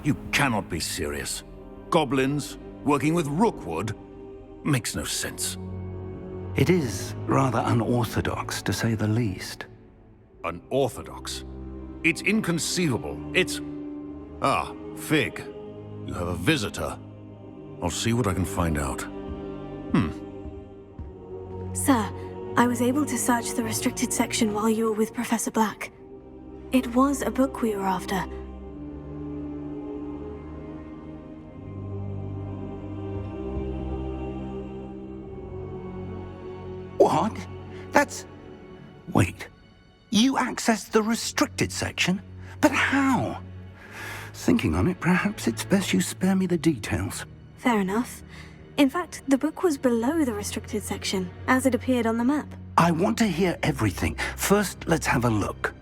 You cannot be serious. Goblins, working with Rookwood? Makes no sense. It is rather unorthodox, to say the least. Unorthodox? It's inconceivable. It's... Ah, Fig. You have a visitor. I'll see what I can find out. Sir, I was able to search the restricted section while you were with Professor Black. It was a book we were after. What? That's... Wait. You accessed the restricted section? But how? Thinking on it, perhaps it's best you spare me the details. Fair enough. In fact, the book was below the restricted section, as it appeared on the map. I want to hear everything. First, let's have a look.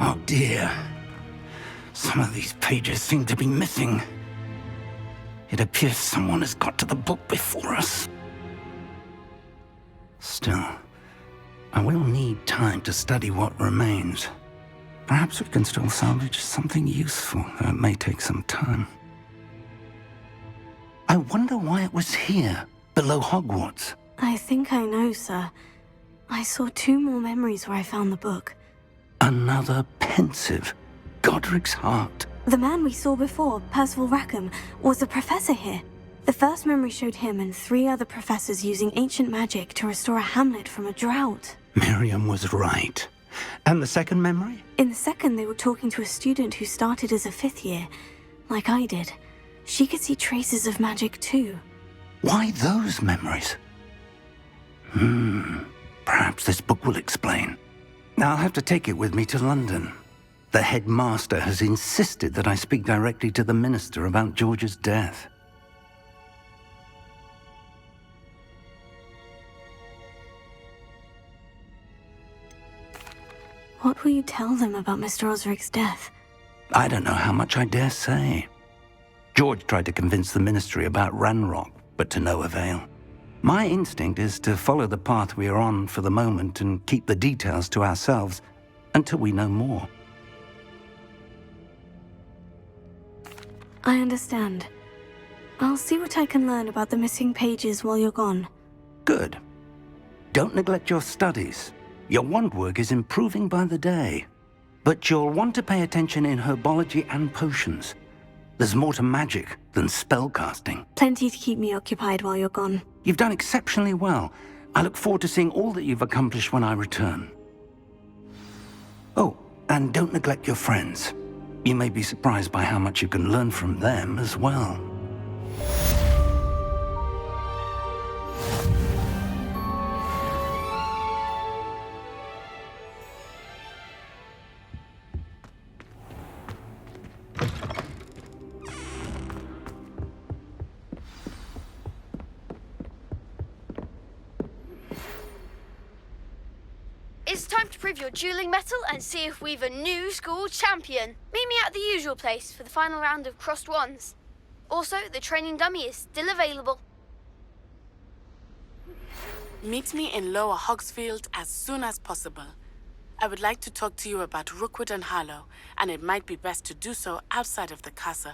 Oh dear. Some of these pages seem to be missing. It appears someone has got to the book before us. Still, I will need time to study what remains. Perhaps we can still salvage something useful, though it may take some time. I wonder why it was here, below Hogwarts. I think I know, sir. I saw 2 more memories where I found the book. Another pensive. Godric's heart. The man we saw before, Percival Rackham, was a professor here. The first memory showed him and 3 other professors using ancient magic to restore a hamlet from a drought. Miriam was right. And the second memory? In the second, they were talking to a student who started as a 5th year, like I did. She could see traces of magic too. Why those memories? Perhaps this book will explain. I'll have to take it with me to London. The headmaster has insisted that I speak directly to the minister about George's death. What will you tell them about Mr. Osric's death? I don't know how much I dare say. George tried to convince the ministry about Ranrock, but to no avail. My instinct is to follow the path we are on for the moment and keep the details to ourselves until we know more. I understand. I'll see what I can learn about the missing pages while you're gone. Good. Don't neglect your studies. Your wand work is improving by the day. But you'll want to pay attention in herbology and potions. There's more to magic than spellcasting. Plenty to keep me occupied while you're gone. You've done exceptionally well. I look forward to seeing all that you've accomplished when I return. Oh, and don't neglect your friends. You may be surprised by how much you can learn from them as well. It's time to prove your dueling mettle and see if we've a new school champion. Meet me at the usual place for the final round of crossed wands. Also, the training dummy is still available. Meet me in Lower Hogsfield as soon as possible. I would like to talk to you about Rookwood and Harlow, and it might be best to do so outside of the castle.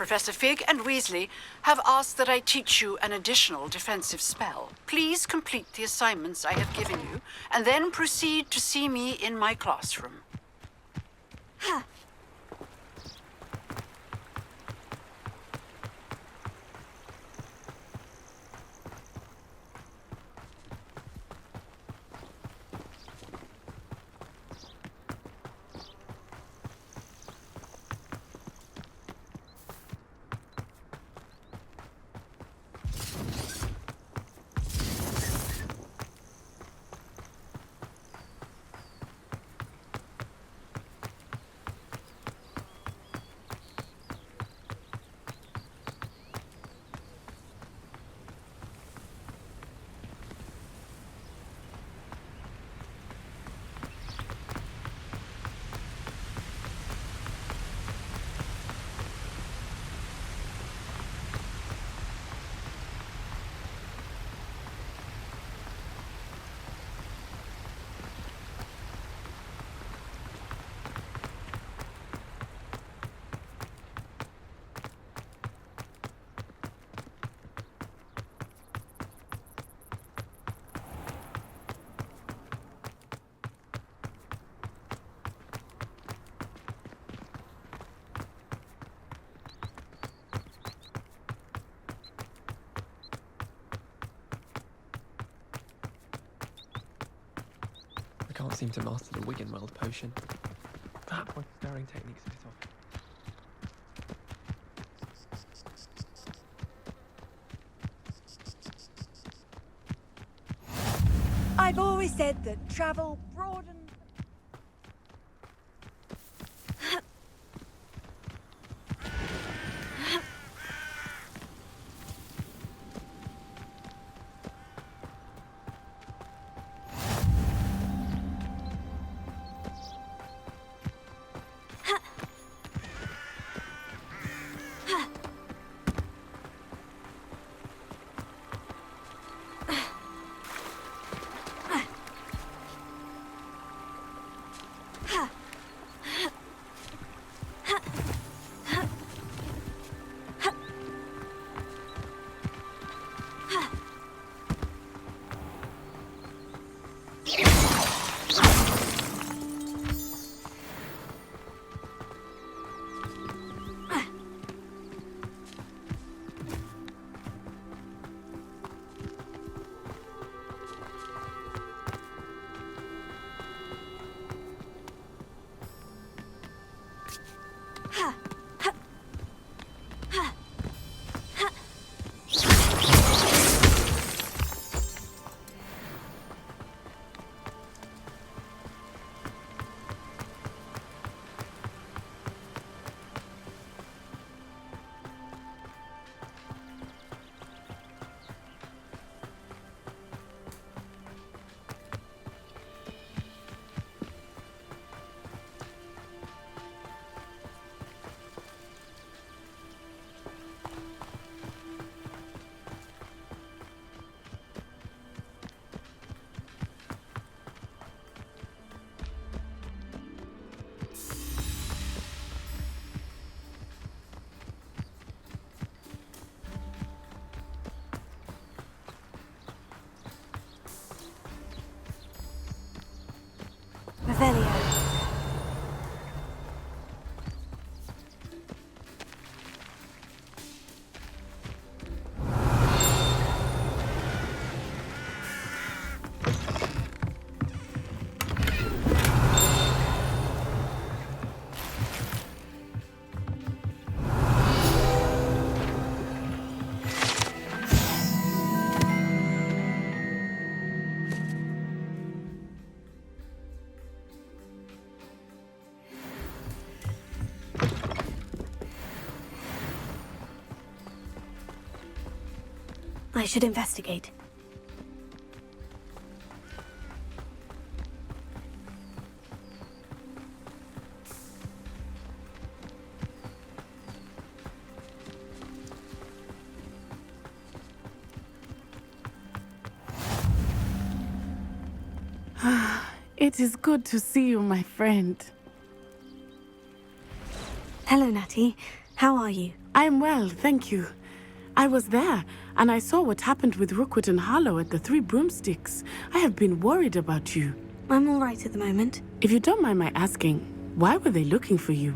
Professor Fig and Weasley have asked that I teach you an additional defensive spell. Please complete the assignments I have given you, and then proceed to see me in my classroom. I can't seem to master the Wiggenweld potion. Perhaps my stirring techniques a bit off. I've always said that travel broadens. Revelio. I should investigate. It is good to see you, my friend. Hello, Natty. How are you? I'm well, thank you. I was there, and I saw what happened with Rookwood and Harlow at the Three Broomsticks. I have been worried about you. I'm all right at the moment. If you don't mind my asking, why were they looking for you?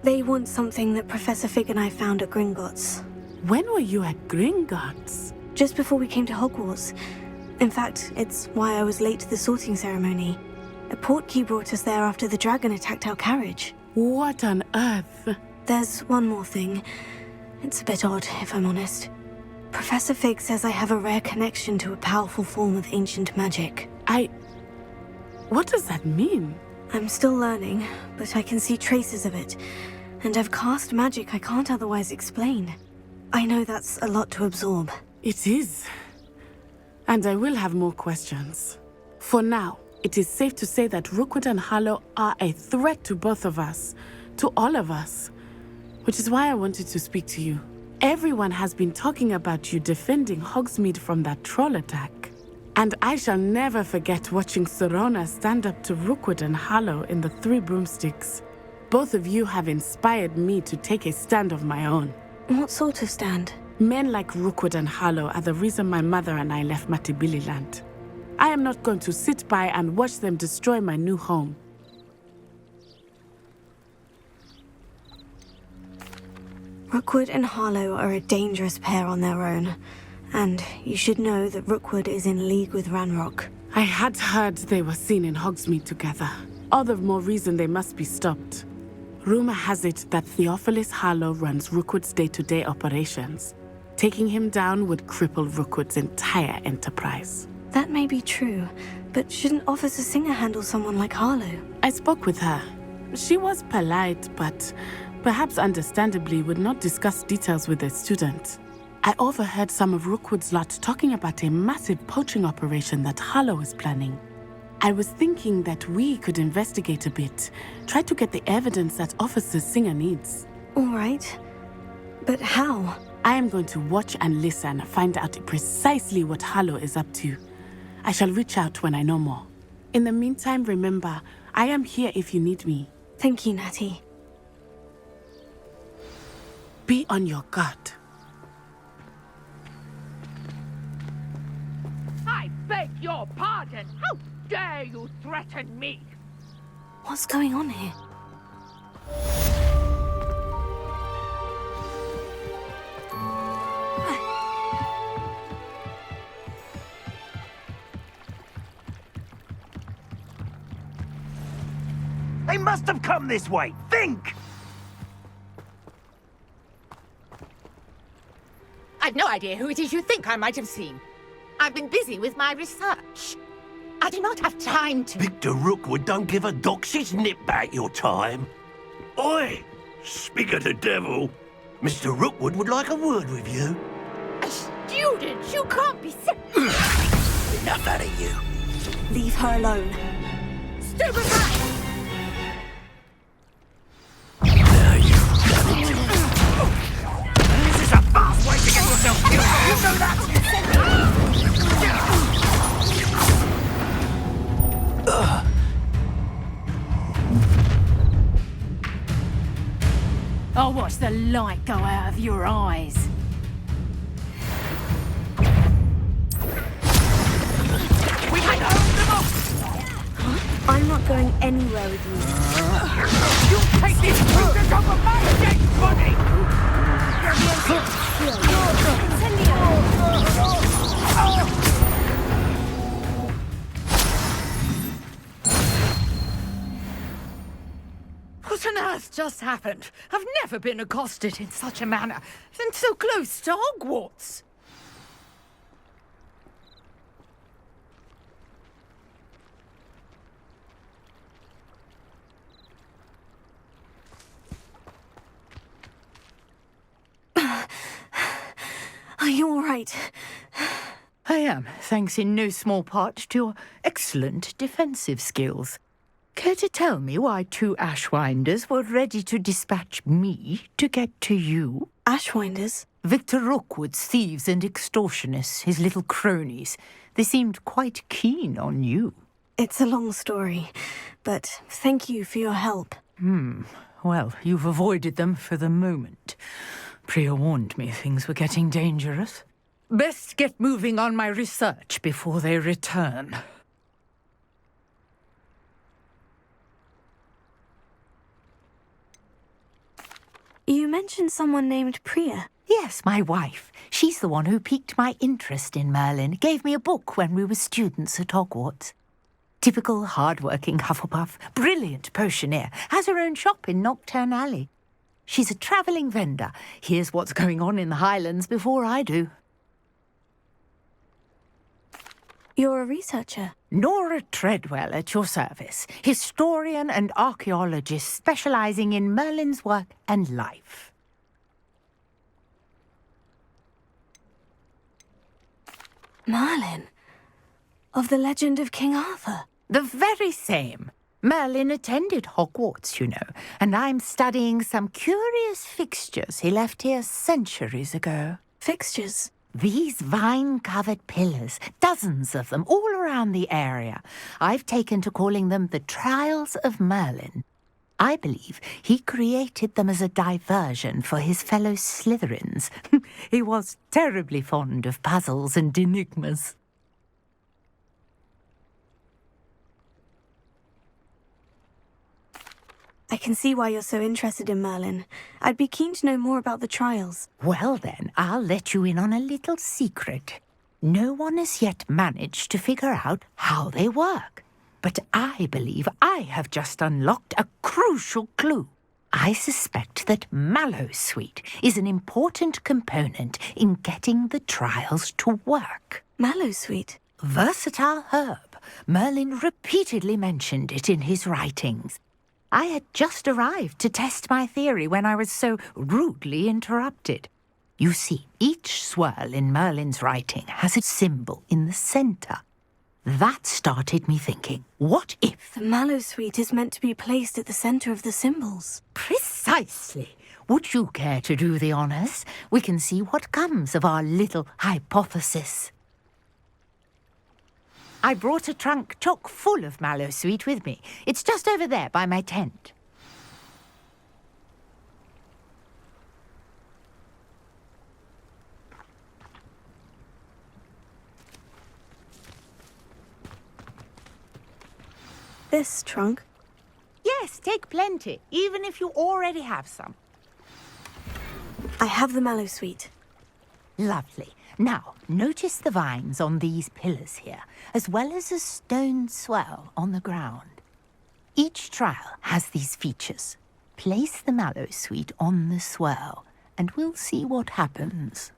They want something that Professor Fig and I found at Gringotts. When were you at Gringotts? Just before we came to Hogwarts. In fact, it's why I was late to the sorting ceremony. A portkey brought us there after the dragon attacked our carriage. What on earth? There's one more thing. It's a bit odd, if I'm honest. Professor Fig says I have a rare connection to a powerful form of ancient magic. What does that mean? I'm still learning, but I can see traces of it. And I've cast magic I can't otherwise explain. I know that's a lot to absorb. It is. And I will have more questions. For now, it is safe to say that Rookwood and Harlow are a threat to both of us. To all of us. Which is why I wanted to speak to you. Everyone has been talking about you defending Hogsmeade from that troll attack. And I shall never forget watching Serona stand up to Rookwood and Harlow in the Three Broomsticks. Both of you have inspired me to take a stand of my own. What sort of stand? Men like Rookwood and Harlow are the reason my mother and I left Billie land. I am not going to sit by and watch them destroy my new home. Rookwood and Harlow are a dangerous pair on their own. And you should know that Rookwood is in league with Ranrock. I had heard they were seen in Hogsmeade together. All the more reason they must be stopped. Rumor has it that Theophilus Harlow runs Rookwood's day-to-day operations. Taking him down would cripple Rookwood's entire enterprise. That may be true, but shouldn't Officer Singer handle someone like Harlow? I spoke with her. She was polite, but perhaps understandably would not discuss details with a student. I overheard some of Rookwood's lot talking about a massive poaching operation that Harlow is planning. I was thinking that we could investigate a bit, try to get the evidence that Officer Singer needs. All right. But how? I am going to watch and listen, find out precisely what Harlow is up to. I shall reach out when I know more. In the meantime, remember, I am here if you need me. Thank you, Natty. Be on your guard. I beg your pardon! How dare you threaten me? What's going on here? They must have come this way. Think! I've no idea who it is you think I might have seen. I've been busy with my research. I do not have time to... Victor Rookwood don't give a doxy's nip back your time. Oi! Speak of the devil. Mr. Rookwood would like a word with you. A student? You can't be sick. Enough out of you. Leave her alone. Stupefy! Now you've done it. This is a fast way to get yourself killed. You know that? I'll watch the light go out of your eyes. I'm not going anywhere with you. You take these creatures over my dead body! What on earth just happened? I've never been accosted in such a manner, and so close to Hogwarts. Are you all right? I am, thanks in no small part to your excellent defensive skills. Care to tell me why 2 Ashwinders were ready to dispatch me to get to you? Ashwinders? Victor Rookwood's thieves and extortionists, his little cronies. They seemed quite keen on you. It's a long story, but thank you for your help. Well, you've avoided them for the moment. Priya warned me things were getting dangerous. Best get moving on my research before they return. You mentioned someone named Priya. Yes, my wife. She's the one who piqued my interest in Merlin. Gave me a book when we were students at Hogwarts. Typical hard-working Hufflepuff, brilliant potioneer, has her own shop in Nocturne Alley. She's a travelling vendor. Hears what's going on in the Highlands before I do. You're a researcher? Nora Treadwell at your service. Historian and archaeologist specialising in Merlin's work and life. Merlin? Of the legend of King Arthur? The very same. Merlin attended Hogwarts, you know, and I'm studying some curious fixtures he left here centuries ago. Fixtures? These vine-covered pillars, dozens of them, all around the area. I've taken to calling them the Trials of Merlin. I believe he created them as a diversion for his fellow Slytherins. He was terribly fond of puzzles and enigmas. I can see why you're so interested in Merlin. I'd be keen to know more about the trials. Well then, I'll let you in on a little secret. No one has yet managed to figure out how they work. But I believe I have just unlocked a crucial clue. I suspect that Mallowsweet is an important component in getting the trials to work. Mallowsweet? Versatile herb. Merlin repeatedly mentioned it in his writings. I had just arrived to test my theory when I was so rudely interrupted. You see, each swirl in Merlin's writing has a symbol in the centre. That started me thinking, what if... The Mallowsweet is meant to be placed at the centre of the symbols. Precisely. Would you care to do the honours? We can see what comes of our little hypothesis. I brought a trunk chock full of Mallowsweet with me. It's just over there by my tent. This trunk? Yes, take plenty, even if you already have some. I have the Mallowsweet. Lovely. Now, notice the vines on these pillars here, as well as a stone swell on the ground. Each trial has these features. Place the Mallowsweet on the swell, and we'll see what happens.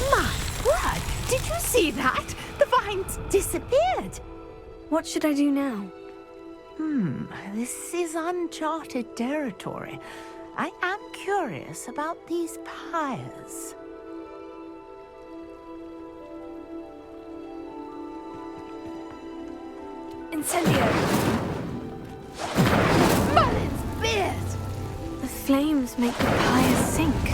My word! Did you see that? The vines disappeared! What should I do now? This is uncharted territory. I am curious about these pyres. Incendio! Merlin's beard! The flames make the pyres sink.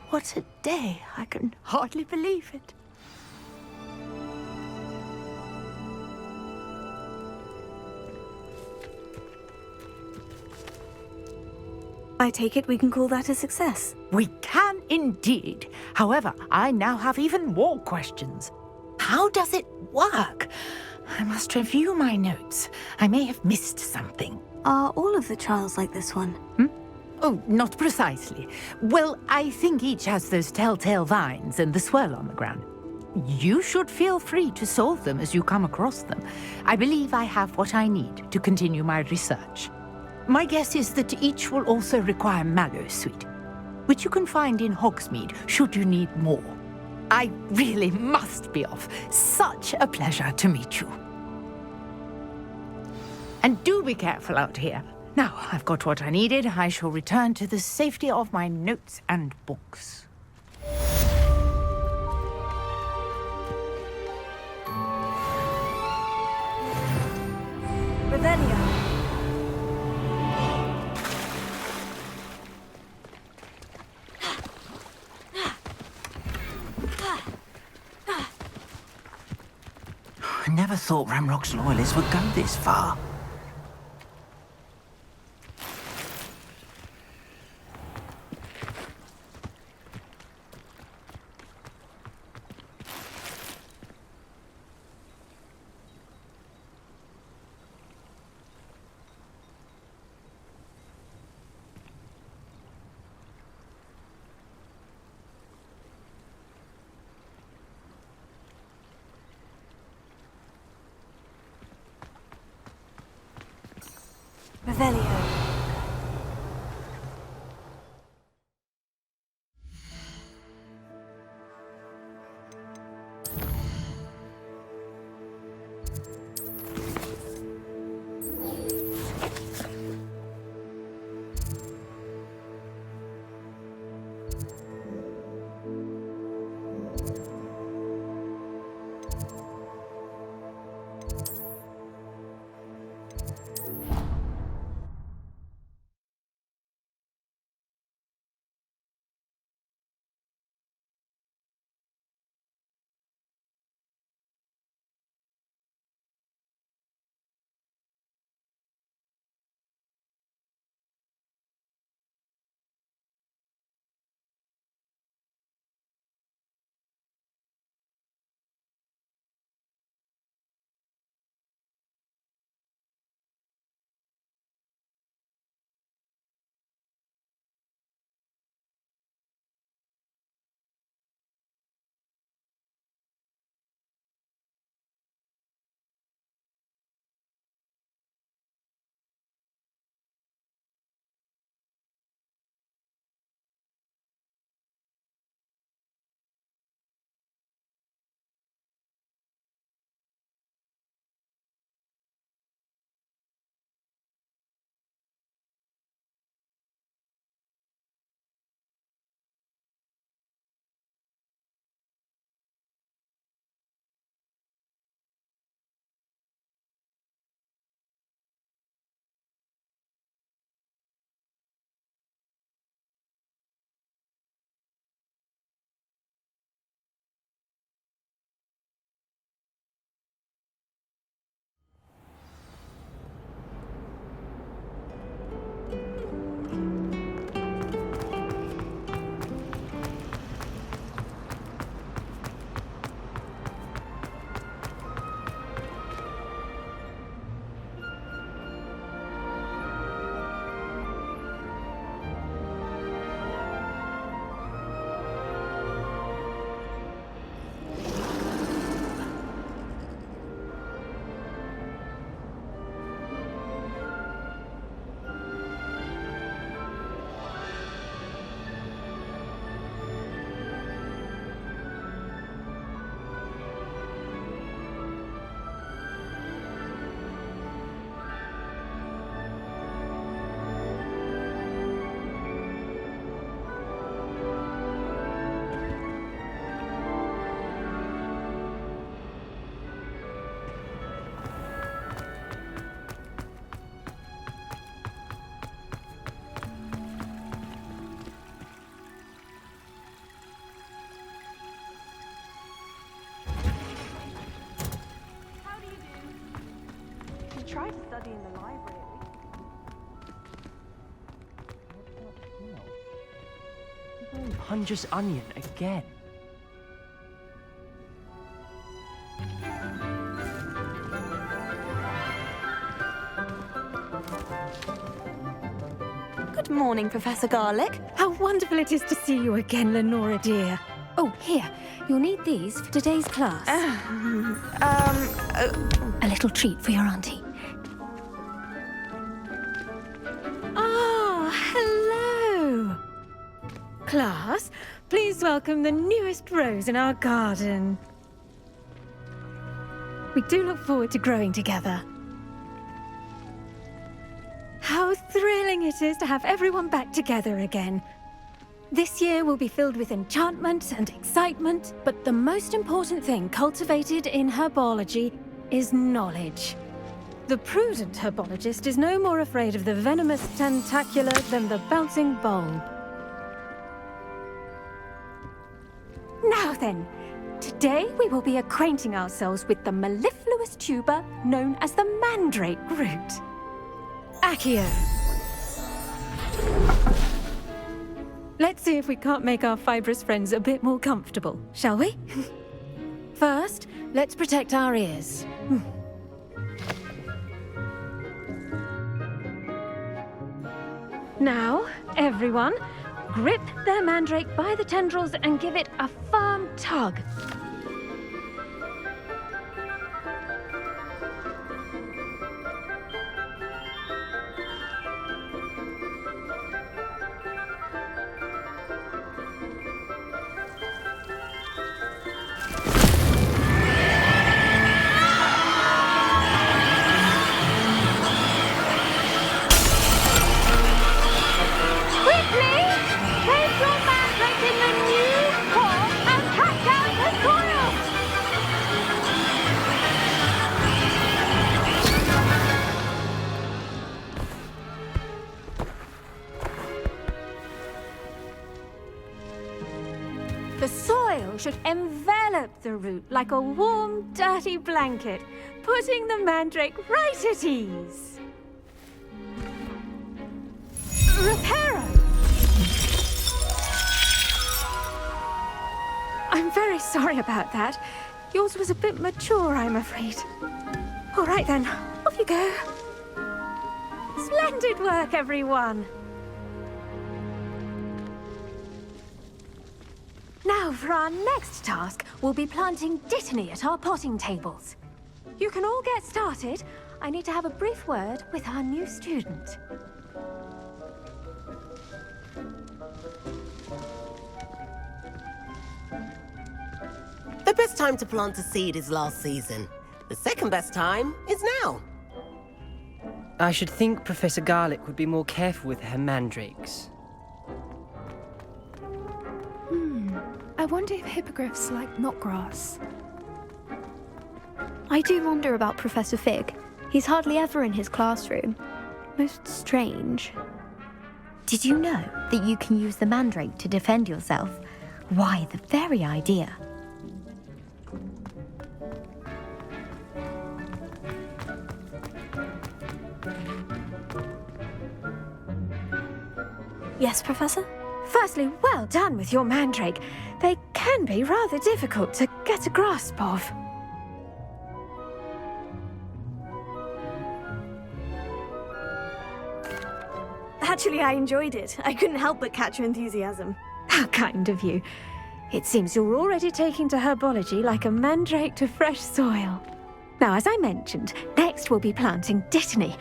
What a day. I can hardly believe it. I take it we can call that a success. We can indeed. However, I now have even more questions. How does it work? I must review my notes. I may have missed something. Are all of the trials like this one? Oh, not precisely. Well, I think each has those telltale vines and the swirl on the ground. You should feel free to solve them as you come across them. I believe I have what I need to continue my research. My guess is that each will also require mallow sweet, which you can find in Hogsmeade should you need more. I really must be off. Such a pleasure to meet you. And do be careful out here. Now I've got what I needed, I shall return to the safety of my notes and books. Revelio. I never thought Ranrock's loyalists would go this far. Revelio. Hunger's onion again. Good morning, Professor Garlic. How wonderful it is to see you again, Lenora dear. Oh, here. You'll need these for today's class. A little treat for your auntie. Ah, hello. Class, please welcome the newest rose in our garden. We do look forward to growing together. How thrilling it is to have everyone back together again. This year will be filled with enchantment and excitement, but the most important thing cultivated in herbology is knowledge. The prudent herbologist is no more afraid of the venomous tentacular than the bouncing bulb. Now then, today we will be acquainting ourselves with the mellifluous tuber known as the mandrake root. Accio. Let's see if we can't make our fibrous friends a bit more comfortable, shall we? First, let's protect our ears. Now, everyone, grip their mandrake by the tendrils and give it a firm tug. The soil should envelop the root like a warm, dirty blanket, putting the mandrake right at ease. Reparo! I'm very sorry about that. Yours was a bit mature, I'm afraid. All right then, off you go. Splendid work, everyone! Now, for our next task, we'll be planting dittany at our potting tables. You can all get started. I need to have a brief word with our new student. The best time to plant a seed is last season. The second best time is now. I should think Professor Garlic would be more careful with her mandrakes. I wonder if hippogriffs like knotgrass. I do wonder about Professor Fig. He's hardly ever in his classroom. Most strange. Did you know that you can use the mandrake to defend yourself? Why, the very idea. Yes, Professor? Firstly, well done with your mandrake. They can be rather difficult to get a grasp of. Actually, I enjoyed it. I couldn't help but catch your enthusiasm. How kind of you. It seems you're already taking to herbology like a mandrake to fresh soil. Now, as I mentioned, next we'll be planting dittany.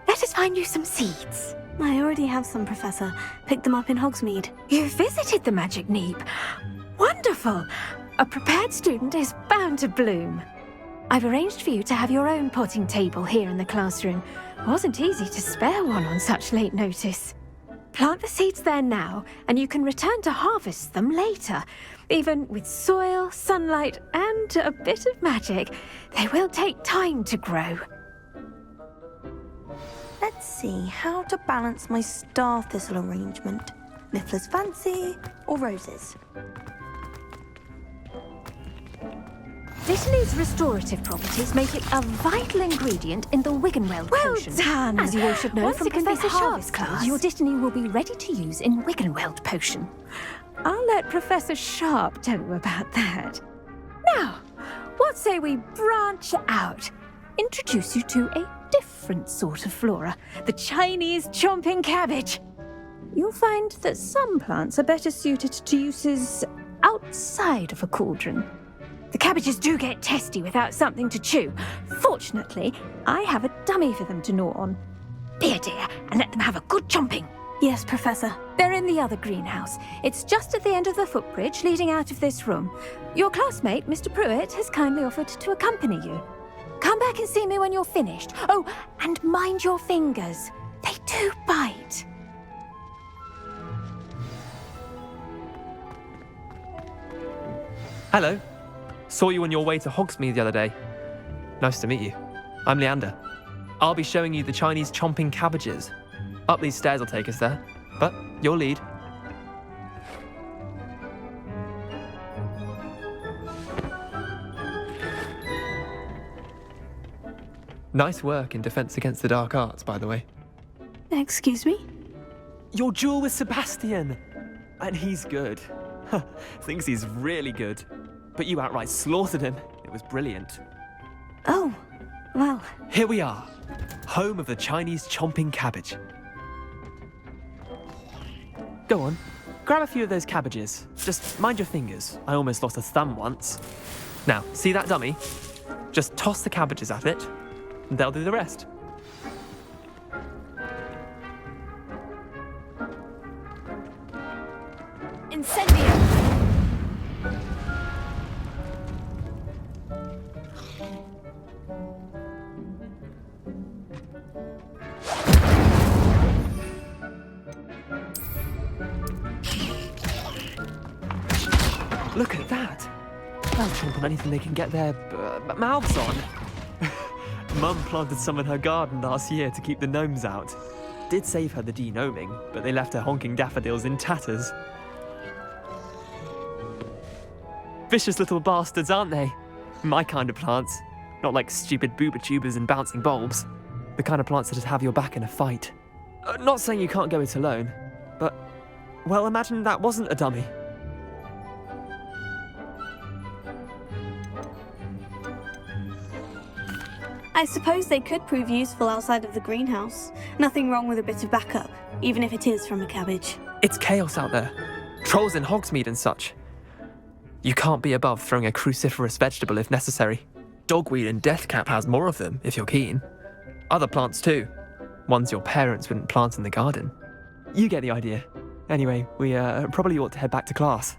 Let us find you some seeds. I already have some, Professor. Picked them up in Hogsmeade. You visited the Magic Neep. Wonderful! A prepared student is bound to bloom. I've arranged for you to have your own potting table here in the classroom. Wasn't easy to spare one on such late notice. Plant the seeds there now, and you can return to harvest them later. Even with soil, sunlight, and a bit of magic, they will take time to grow. Let's see how to balance my star thistle arrangement. Miffler's Fancy or roses? Dittany's restorative properties make it a vital ingredient in the Wiggenweld potion. Well done! As you all should know from Professor Sharp's class, your dittany will be ready to use in Wiggenweld potion. I'll let Professor Sharp tell you about that. Now, what say we branch out? Introduce you to a different sort of flora, the Chinese chomping cabbage. You'll find that some plants are better suited to uses outside of a cauldron. The cabbages do get testy without something to chew. Fortunately, I have a dummy for them to gnaw on. Be a dear and let them have a good chomping. Yes, Professor. They're in the other greenhouse. It's just at the end of the footbridge leading out of this room. Your classmate, Mr. Pruitt, has kindly offered to accompany you. Come back and see me when you're finished. Oh, and mind your fingers. They do bite. Hello. Saw you on your way to Hogsmeade the other day. Nice to meet you. I'm Leander. I'll be showing you the Chinese chomping cabbages. Up these stairs will take us there, but your lead. Nice work in Defense Against the Dark Arts, by the way. Excuse me? Your duel with Sebastian! And he's good. Thinks he's really good. But you outright slaughtered him. It was brilliant. Oh, well. Here we are. Home of the Chinese chomping cabbage. Go on. Grab a few of those cabbages. Just mind your fingers. I almost lost a thumb once. Now, see that dummy? Just toss the cabbages at it, and they'll do the rest. Incendio! Look at that! They'll chomp on anything they can get their mouths on. Mum planted some in her garden last year to keep the gnomes out. Did save her the de-gnoming, but they left her honking daffodils in tatters. Vicious little bastards, aren't they? My kind of plants. Not like stupid booba tubers and bouncing bulbs. The kind of plants that just have your back in a fight. Not saying you can't go it alone, but, well, imagine that wasn't a dummy. I suppose they could prove useful outside of the greenhouse. Nothing wrong with a bit of backup, even if it is from a cabbage. It's chaos out there. Trolls in Hogsmeade and such. You can't be above throwing a cruciferous vegetable if necessary. Dogweed and deathcap has more of them, if you're keen. Other plants too. Ones your parents wouldn't plant in the garden. You get the idea. Anyway, we probably ought to head back to class.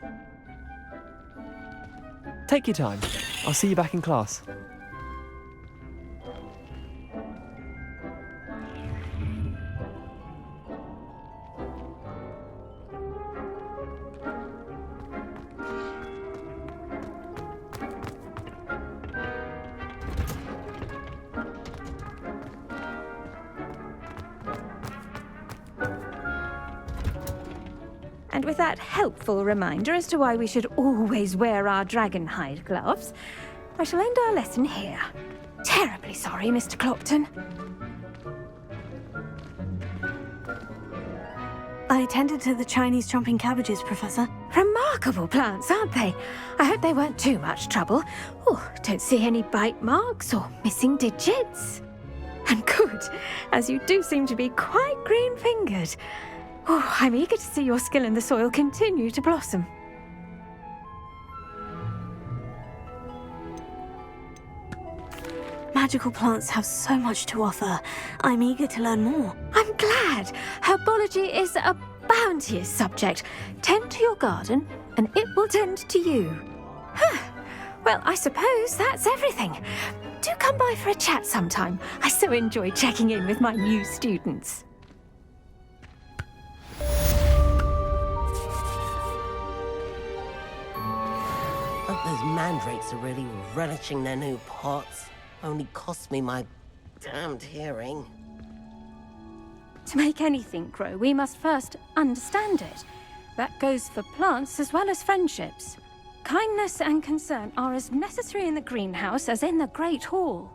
Take your time. I'll see you back in class. And with that helpful reminder as to why we should always wear our dragonhide gloves, I shall end our lesson here. Terribly sorry, Mr. Clopton. I attended to the Chinese chomping cabbages, Professor. Remarkable plants, aren't they? I hope they weren't too much trouble. Oh, don't see any bite marks or missing digits. And good, as you do seem to be quite green-fingered. Oh, I'm eager to see your skill in the soil continue to blossom. Magical plants have so much to offer. I'm eager to learn more. I'm glad. Herbology is a bounteous subject. Tend to your garden, and it will tend to you. Well, I suppose that's everything. Do come by for a chat sometime. I so enjoy checking in with my new students. Those mandrakes are really relishing their new pots. Only cost me my damned hearing. To make anything grow, we must first understand it. That goes for plants as well as friendships. Kindness and concern are as necessary in the greenhouse as in the Great Hall.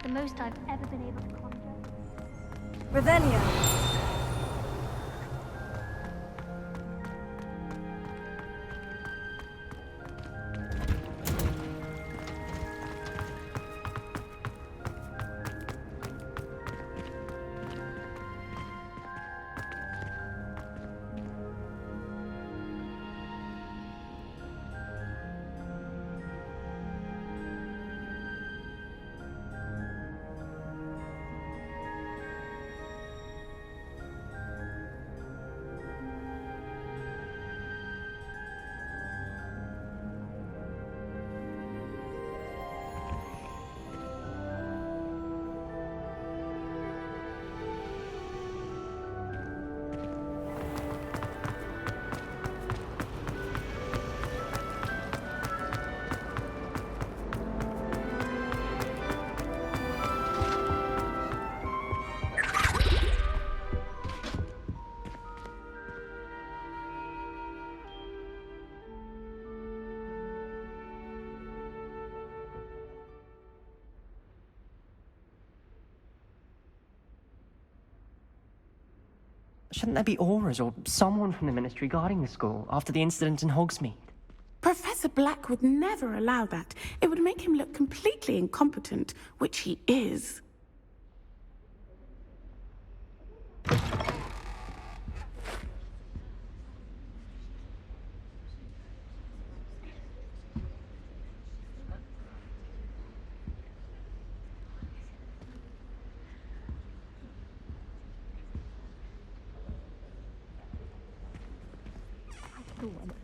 the most I've ever been able to conjure. Revelio. Shouldn't there be auras or someone from the Ministry guarding the school after the incident in Hogsmeade? Professor Black would never allow that. It would make him look completely incompetent, which he is.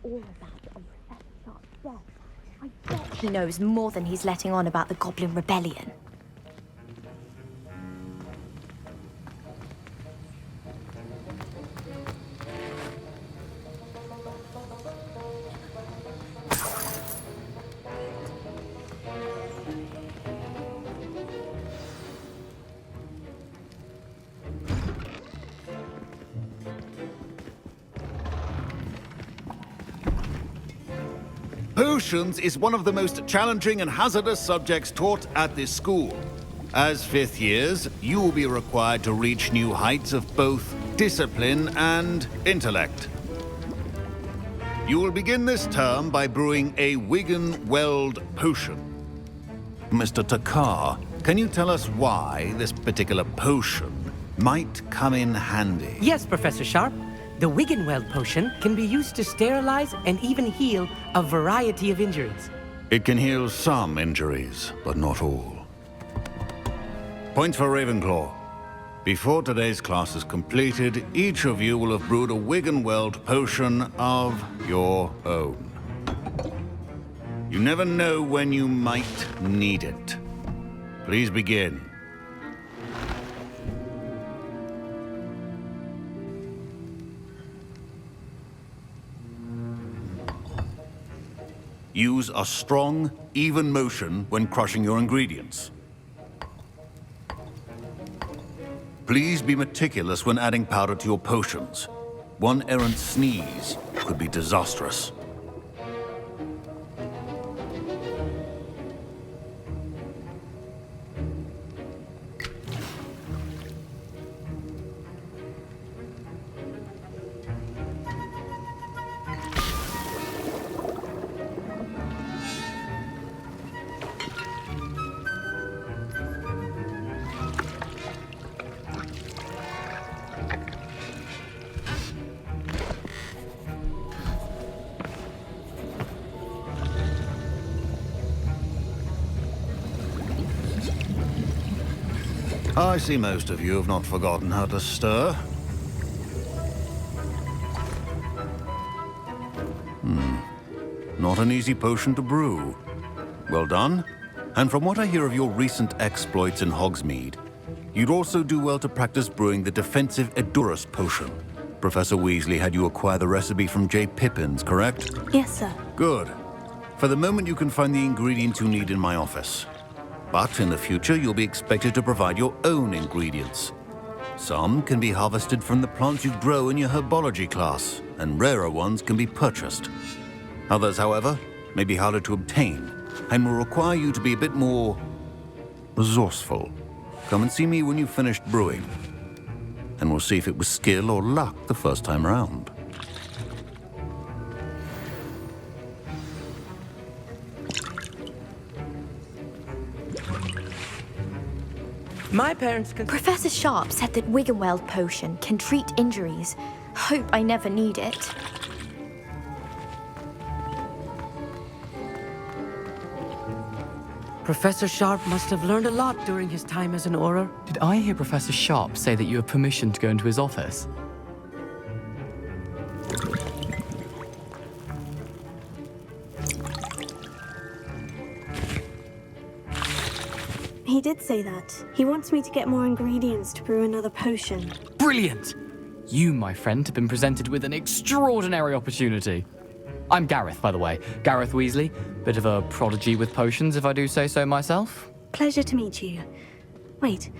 All about on Professor Sharp's death. I bet he knows more than he's letting on about the Goblin Rebellion. Potions is one of the most challenging and hazardous subjects taught at this school. As fifth years, you will be required to reach new heights of both discipline and intellect. You will begin this term by brewing a Wiggenweld potion. Mr. Takar, can you tell us why this particular potion might come in handy? Yes, Professor Sharp. The Wiggenweld potion can be used to sterilize and even heal a variety of injuries. It can heal some injuries, but not all. Point for Ravenclaw. Before today's class is completed, each of you will have brewed a Wiggenweld potion of your own. You never know when you might need it. Please begin. Use a strong, even motion when crushing your ingredients. Please be meticulous when adding powder to your potions. One errant sneeze could be disastrous. I see most of you have not forgotten how to stir. Not an easy potion to brew. Well done. And from what I hear of your recent exploits in Hogsmeade, you'd also do well to practice brewing the defensive Edurus potion. Professor Weasley had you acquire the recipe from J. Pippins, correct? Yes, sir. Good. For the moment, you can find the ingredients you need in my office. But in the future, you'll be expected to provide your own ingredients. Some can be harvested from the plants you grow in your Herbology class, and rarer ones can be purchased. Others, however, may be harder to obtain, and will require you to be a bit more resourceful. Come and see me when you've finished brewing, and we'll see if it was skill or luck the first time around. My parents can... Professor Sharp said that Wiggenweld potion can treat injuries. Hope I never need it. Professor Sharp must have learned a lot during his time as an Auror. Did I hear Professor Sharp say that you have permission to go into his office? He did say that. He wants me to get more ingredients to brew another potion. Brilliant! You, my friend, have been presented with an extraordinary opportunity. I'm Gareth, by the way. Gareth Weasley. Bit of a prodigy with potions, if I do say so myself. Pleasure to meet you. Wait,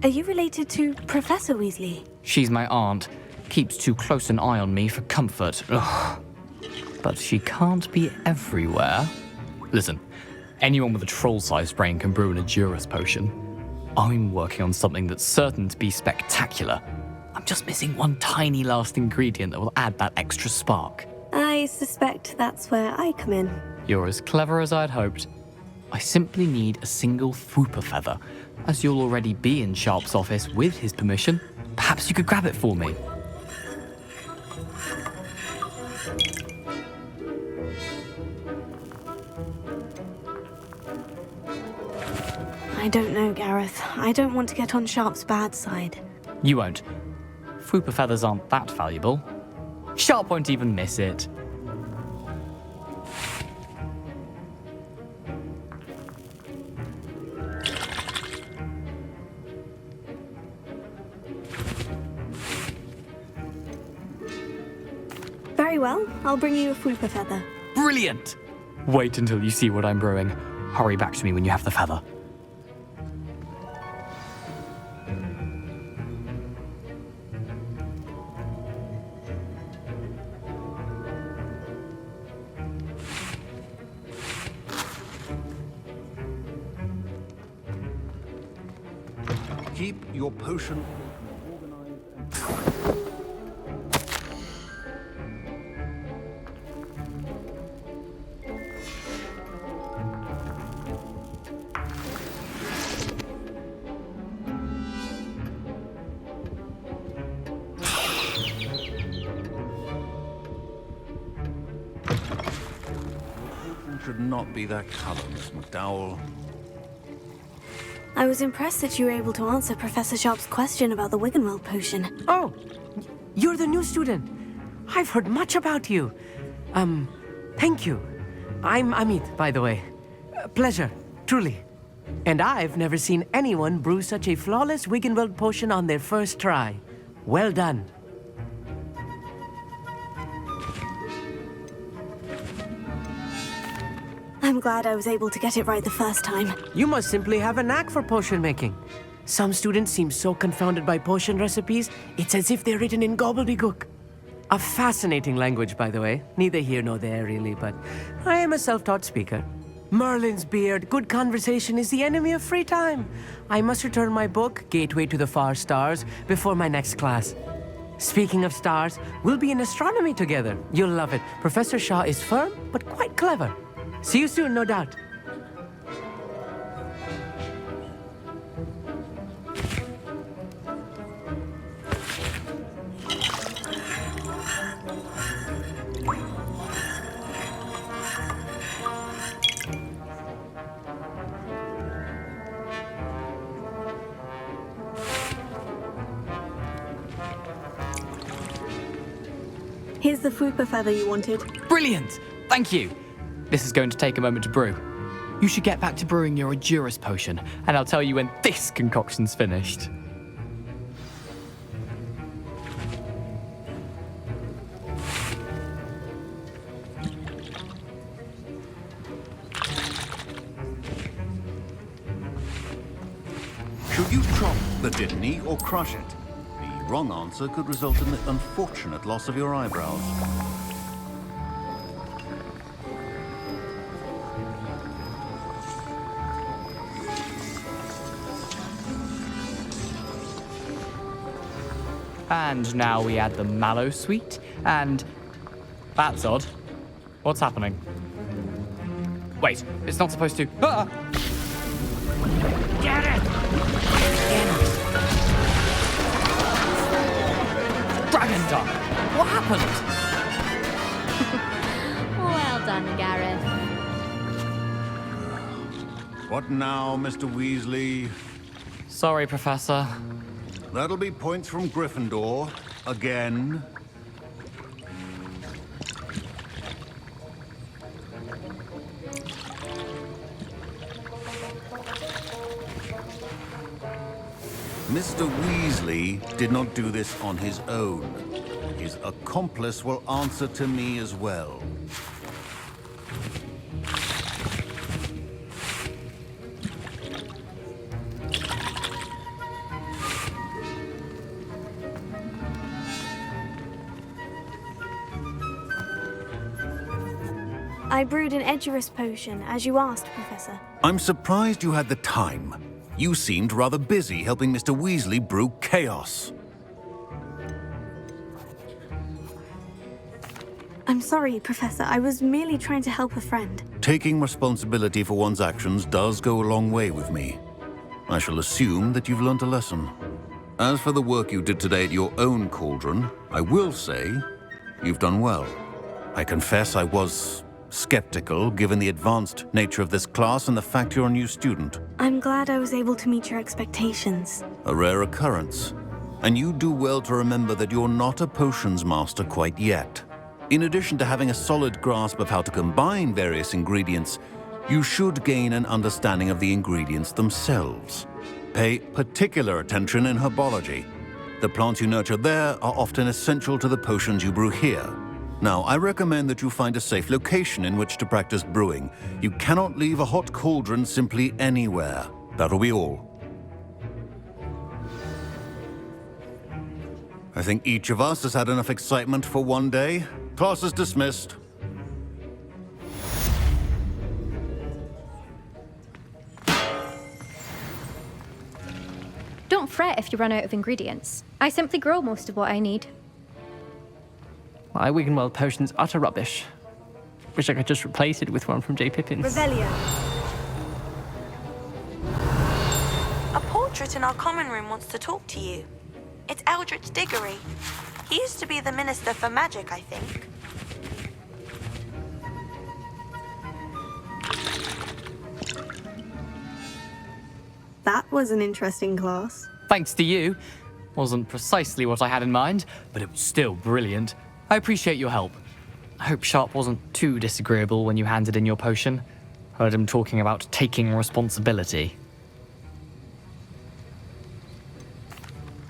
are you related to Professor Weasley? She's my aunt. Keeps too close an eye on me for comfort. Ugh. But she can't be everywhere. Listen, anyone with a troll-sized brain can brew an Edurus potion. I'm working on something that's certain to be spectacular. I'm just missing one tiny last ingredient that will add that extra spark. I suspect that's where I come in. You're as clever as I'd hoped. I simply need a single Fwooper feather. As you'll already be in Sharp's office with his permission, perhaps you could grab it for me. I don't know, Gareth. I don't want to get on Sharp's bad side. You won't. Fwooper feathers aren't that valuable. Sharp won't even miss it. Very well, I'll bring you a Fwooper feather. Brilliant! Wait until you see what I'm brewing. Hurry back to me when you have the feather. Keep your potion should not be that color, Miss McDowell. I was impressed that you were able to answer Professor Sharp's question about the Wiggenweld potion. Oh, you're the new student. I've heard much about you. Thank you. I'm Amit, by the way. Pleasure, truly. And I've never seen anyone brew such a flawless Wiggenweld potion on their first try. Well done. I'm glad I was able to get it right the first time. You must simply have a knack for potion making. Some students seem so confounded by potion recipes, it's as if they're written in gobbledygook. A fascinating language, by the way. Neither here nor there, really, but I am a self-taught speaker. Merlin's beard, good conversation is the enemy of free time. I must return my book, Gateway to the Far Stars, before my next class. Speaking of stars, we'll be in astronomy together. You'll love it. Professor Shaw is firm, but quite clever. See you soon, no doubt. Here's the Fwooper feather you wanted. Brilliant! Thank you! This is going to take a moment to brew. You should get back to brewing your Edurus potion, and I'll tell you when this concoction's finished. Should you chop the Dittany or crush it? The wrong answer could result in the unfortunate loss of your eyebrows. And now we add the mallow sweet, and... That's odd. What's happening? Wait, it's not supposed to... Ah! Get it! Dragon Duck! What happened? Well done, Gareth. What now, Mr. Weasley? Sorry, Professor. That'll be points from Gryffindor. Again. Mr. Weasley did not do this on his own. His accomplice will answer to me as well. I brewed an Edurus potion, as you asked, Professor. I'm surprised you had the time. You seemed rather busy helping Mr. Weasley brew chaos. I'm sorry, Professor. I was merely trying to help a friend. Taking responsibility for one's actions does go a long way with me. I shall assume that you've learnt a lesson. As for the work you did today at your own cauldron, I will say you've done well. I confess I was skeptical, given the advanced nature of this class and the fact you're a new student. I'm glad I was able to meet your expectations. A rare occurrence. And you do well to remember that you're not a potions master quite yet. In addition to having a solid grasp of how to combine various ingredients, you should gain an understanding of the ingredients themselves. Pay particular attention in herbology. The plants you nurture there are often essential to the potions you brew here. Now, I recommend that you find a safe location in which to practice brewing. You cannot leave a hot cauldron simply anywhere. That'll be all. I think each of us has had enough excitement for one day. Class is dismissed. Don't fret if you run out of ingredients. I simply grow most of what I need. My Wiggenweld potion's utter rubbish. Wish I could just replace it with one from J. Pippin's. Revelio. A portrait in our common room wants to talk to you. It's Eldritch Diggory. He used to be the Minister for Magic, I think. That was an interesting class. Thanks to you. Wasn't precisely what I had in mind, but it was still brilliant. I appreciate your help. I hope Sharp wasn't too disagreeable when you handed in your potion. Heard him talking about taking responsibility.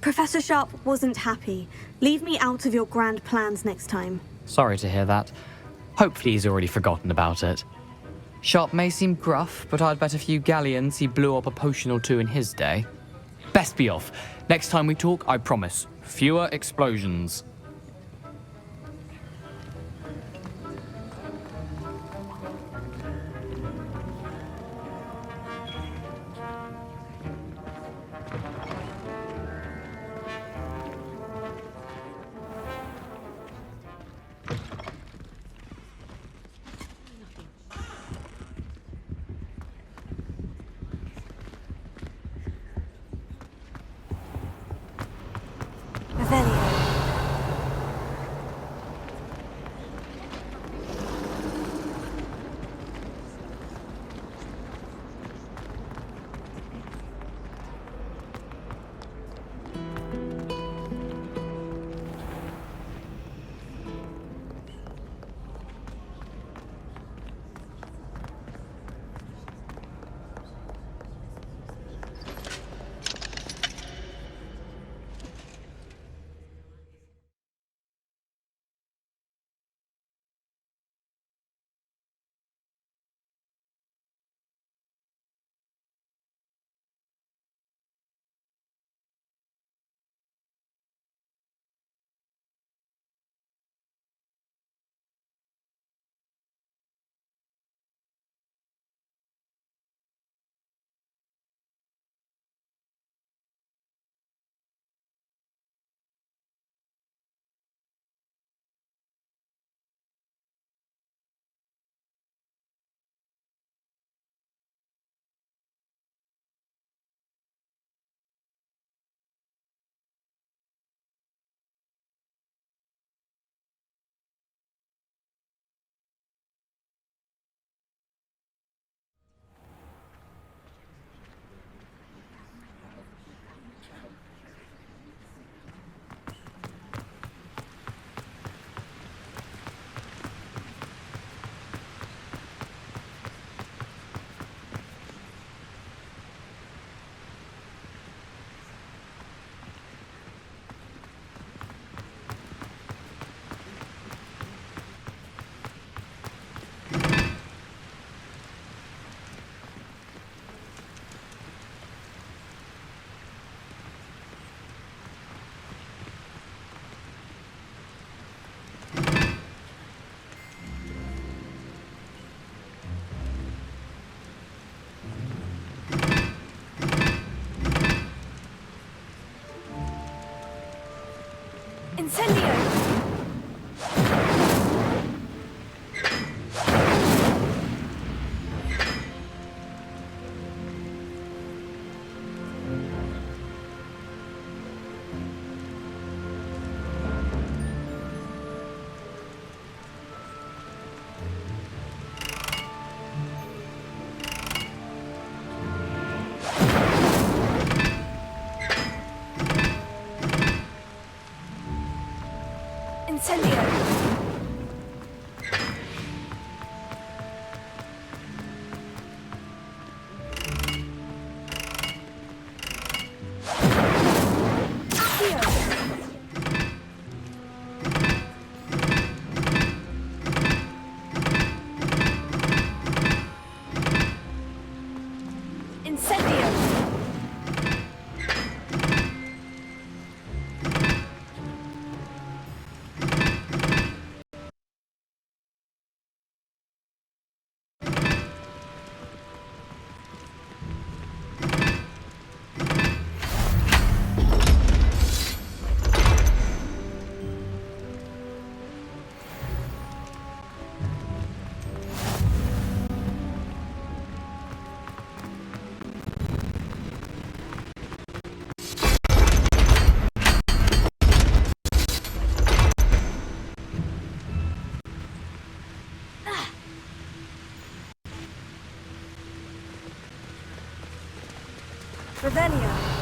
Professor Sharp wasn't happy. Leave me out of your grand plans next time. Sorry to hear that. Hopefully he's already forgotten about it. Sharp may seem gruff, but I'd bet a few galleons he blew up a potion or two in his day. Best be off. Next time we talk, I promise, fewer explosions. Incendio! Revelio.